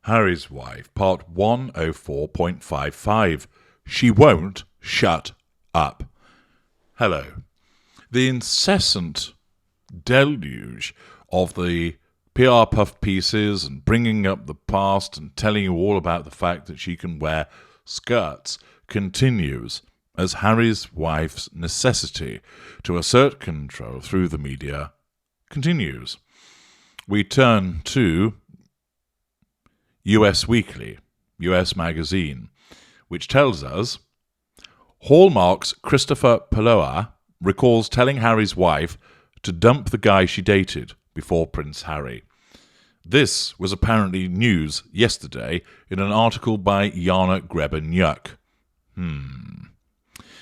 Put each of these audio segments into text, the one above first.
Harry's Wife, part 104.55. She won't shut up. Hello. The incessant deluge of the PR puff pieces and bringing up the past and telling you all about the fact that she can wear skirts continues as Harry's wife's necessity to assert control through the media continues. We turn to US Weekly, US Magazine, which tells us Hallmark's Christopher Palloa recalls telling Harry's wife to dump the guy she dated before Prince Harry. This was apparently news yesterday in an article by Jana Grebenyuk.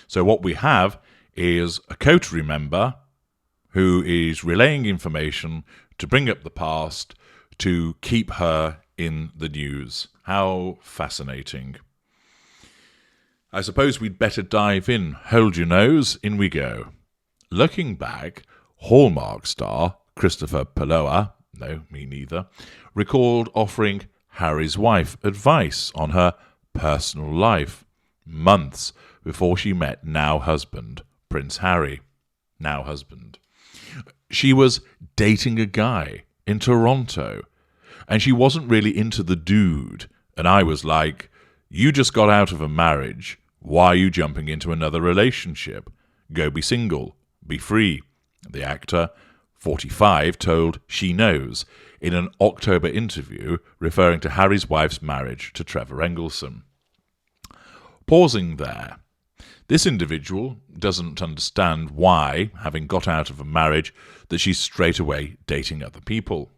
So what we have is a coterie member who is relaying information to bring up the past to keep her in the news. How fascinating. I suppose we'd better dive in. Hold your nose, in we go. Looking back, Hallmark star Christopher Palloa, no, me neither, recalled offering Harry's wife advice on her personal life months before she met now-husband Prince Harry. Now-husband. She was dating a guy in Toronto, and she wasn't really into the dude. And I was like, you just got out of a marriage. Why are you jumping into another relationship? Go be single. Be free. The actor, 45, told She Knows in an October interview referring to Harry's wife's marriage to Trevor Engelson. Pausing there, this individual doesn't understand why, having got out of a marriage, that she's straight away dating other people.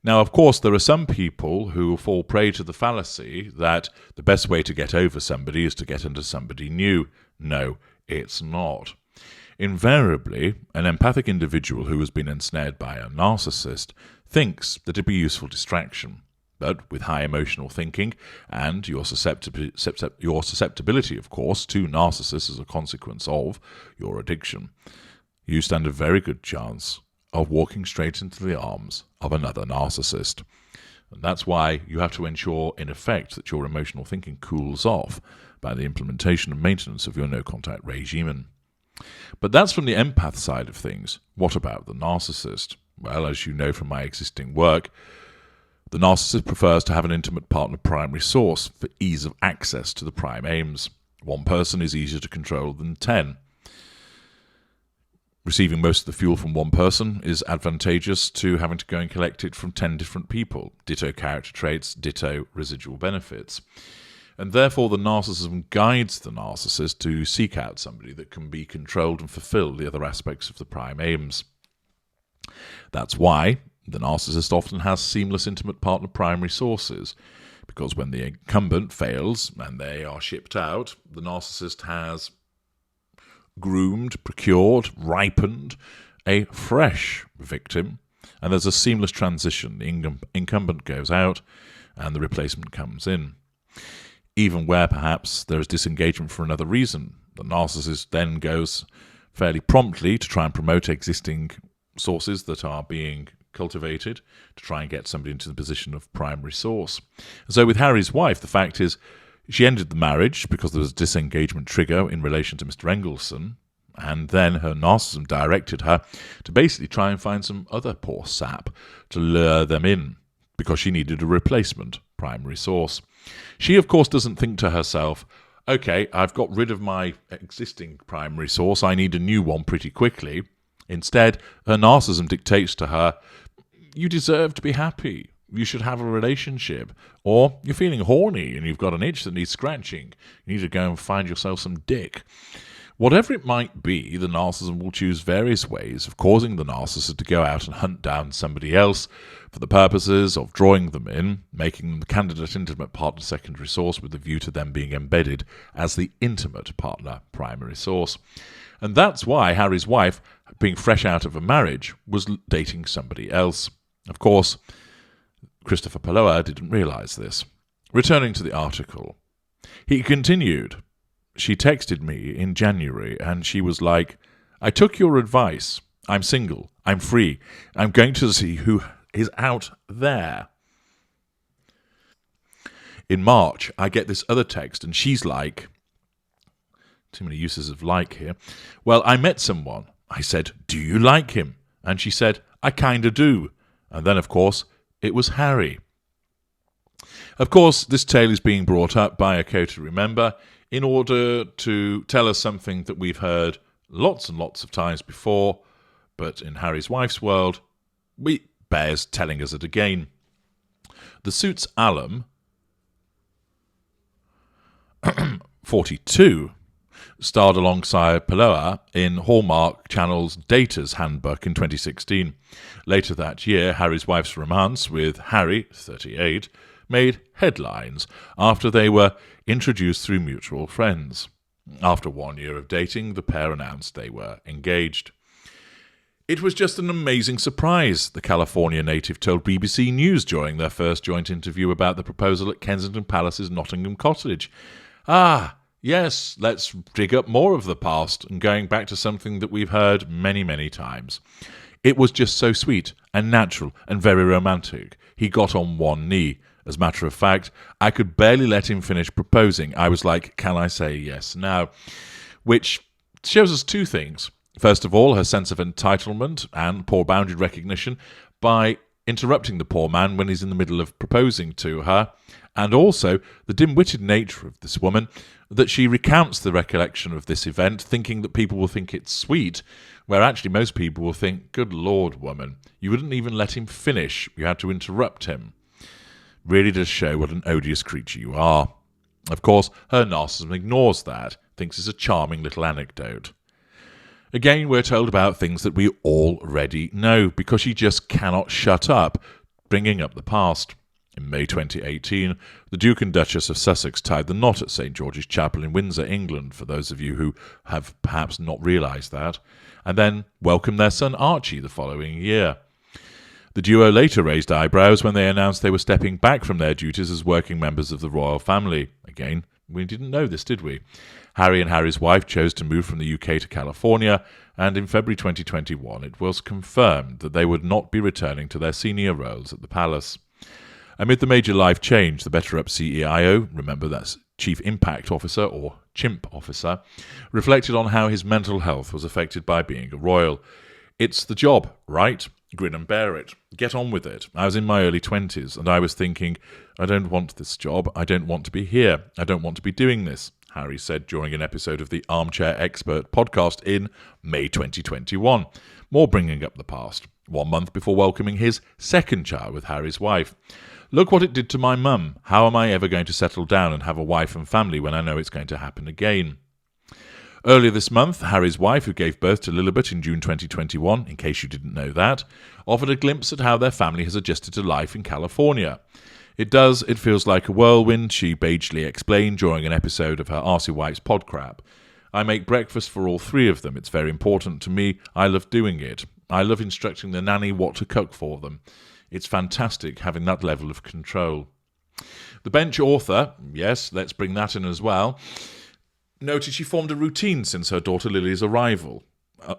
Now, of course, there are some people who fall prey to the fallacy that the best way to get over somebody is to get into somebody new. No, it's not. Invariably, an empathic individual who has been ensnared by a narcissist thinks that it'd be useful distraction. But with high emotional thinking and your susceptibility, of course, to narcissists as a consequence of your addiction, you stand a very good chance of walking straight into the arms of another narcissist. And that's why you have to ensure, in effect, that your emotional thinking cools off by the implementation and maintenance of your no-contact regime. But that's from the empath side of things. What about the narcissist? Well, as you know from my existing work, the narcissist prefers to have an intimate partner primary source for ease of access to the prime aims. One person is easier to control than 10. Receiving most of the fuel from one person is advantageous to having to go and collect it from 10 different people. Ditto character traits, ditto residual benefits. And therefore the narcissism guides the narcissist to seek out somebody that can be controlled and fulfill the other aspects of the prime aims. That's why the narcissist often has seamless intimate partner primary sources, because when the incumbent fails and they are shipped out, the narcissist has groomed, procured, ripened a fresh victim, and there's a seamless transition. The incumbent goes out and the replacement comes in. Even where perhaps there is disengagement for another reason, the narcissist then goes fairly promptly to try and promote existing sources that are being cultivated to try and get somebody into the position of primary source. So with Harry's wife, the fact is she ended the marriage because there was a disengagement trigger in relation to Mr. Engelson, and then her narcissism directed her to basically try and find some other poor sap to lure them in because she needed a replacement primary source. She, of course, doesn't think to herself, okay, I've got rid of my existing primary source, I need a new one pretty quickly. Instead, her narcissism dictates to her, you deserve to be happy. You should have a relationship. Or you're feeling horny and you've got an itch that needs scratching. You need to go and find yourself some dick. Whatever it might be, the narcissism will choose various ways of causing the narcissist to go out and hunt down somebody else for the purposes of drawing them in, making them the candidate intimate partner secondary source with a view to them being embedded as the intimate partner primary source. And that's why Harry's wife, being fresh out of a marriage, was dating somebody else. Of course, Christopher Palloa didn't realise this. Returning to the article, he continued, she texted me in January and she was like, I took your advice. I'm single. I'm free. I'm going to see who is out there. In March, I get this other text, and she's like, too many uses of like here. Well, I met someone. I said, do you like him? And she said, I kinda do. And then, of course, it was Harry. Of course, this tale is being brought up by a coterie member in order to tell us something that we've heard lots and lots of times before, but in Harry's wife's world, bears telling us it again. The suit's alum, 42, starred alongside Paloa in Hallmark Channel's Data's Handbook in 2016. Later that year, Harry's wife's romance with Harry, 38, made headlines after they were introduced through mutual friends. After 1 year of dating, the pair announced they were engaged. It was just an amazing surprise, the California native told BBC News during their first joint interview about the proposal at Kensington Palace's Nottingham Cottage. Ah, yes, let's dig up more of the past and going back to something that we've heard many, many times. It was just so sweet and natural and very romantic. He got on one knee. As a matter of fact, I could barely let him finish proposing. I was like, can I say yes now? Which shows us two things. First of all, her sense of entitlement and poor boundary recognition by interrupting the poor man when he's in the middle of proposing to her, and also the dim-witted nature of this woman, that she recounts the recollection of this event thinking that people will think it's sweet, where actually most people will think, good Lord, woman, you wouldn't even let him finish, you had to interrupt him. Really does show what an odious creature you are. Of course, her narcissism ignores that, thinks it's a charming little anecdote. Again, we're told about things that we already know, because she just cannot shut up, bringing up the past. In May 2018, the Duke and Duchess of Sussex tied the knot at St George's Chapel in Windsor, England, for those of you who have perhaps not realised that, and then welcomed their son Archie the following year. The duo later raised eyebrows when they announced they were stepping back from their duties as working members of the royal family. Again, we didn't know this, did we? Harry and Harry's wife chose to move from the UK to California, and in February 2021 it was confirmed that they would not be returning to their senior roles at the palace. Amid the major life change, the BetterUp CEIO, remember that's Chief Impact Officer or Chimp Officer, reflected on how his mental health was affected by being a royal. It's the job, right? Grin and bear it. Get on with it. I was in my early 20s and I was thinking, I don't want this job. I don't want to be here. I don't want to be doing this, Harry said during an episode of the Armchair Expert podcast in May 2021. More bringing up the past. 1 month before welcoming his second child with Harry's wife. Look what it did to my mum. How am I ever going to settle down and have a wife and family when I know it's going to happen again? Earlier this month, Harry's wife, who gave birth to Lilibet in June 2021, in case you didn't know that, offered a glimpse at how their family has adjusted to life in California. It feels like a whirlwind, she bagely explained during an episode of her Arsey White's Podcrap. I make breakfast for all three of them. It's very important to me. I love doing it. I love instructing the nanny what to cook for them. It's fantastic having that level of control. The bench author, yes, let's bring that in as well, noted she formed a routine since her daughter Lily's arrival.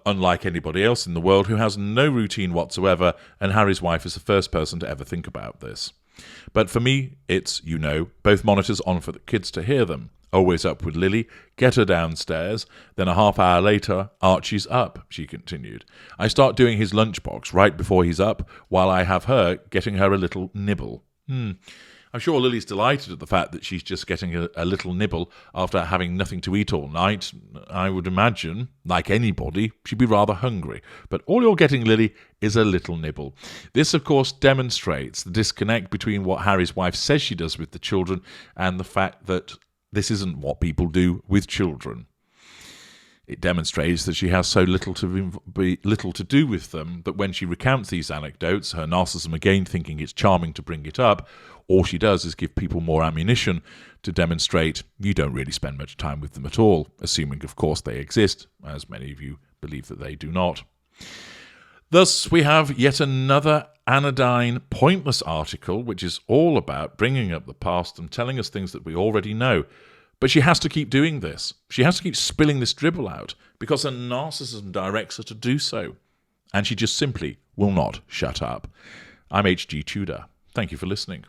Unlike anybody else in the world who has no routine whatsoever, and Harry's wife is the first person to ever think about this. But for me, it's, both monitors on for the kids to hear them. Always up with Lily, get her downstairs, then a half hour later, Archie's up, she continued. I start doing his lunchbox right before he's up, while I have her getting her a little nibble. I'm sure Lily's delighted at the fact that she's just getting a little nibble after having nothing to eat all night. I would imagine, like anybody, she'd be rather hungry. But all you're getting, Lily, is a little nibble. This, of course, demonstrates the disconnect between what Harry's wife says she does with the children and the fact that this isn't what people do with children. It demonstrates that she has so little to do with them that when she recounts these anecdotes, her narcissism again thinking it's charming to bring it up, all she does is give people more ammunition to demonstrate you don't really spend much time with them at all, assuming, of course, they exist, as many of you believe that they do not. Thus, we have yet another anodyne, pointless article, which is all about bringing up the past and telling us things that we already know. But she has to keep doing this. She has to keep spilling this dribble out because her narcissism directs her to do so. And she just simply will not shut up. I'm H.G. Tudor. Thank you for listening.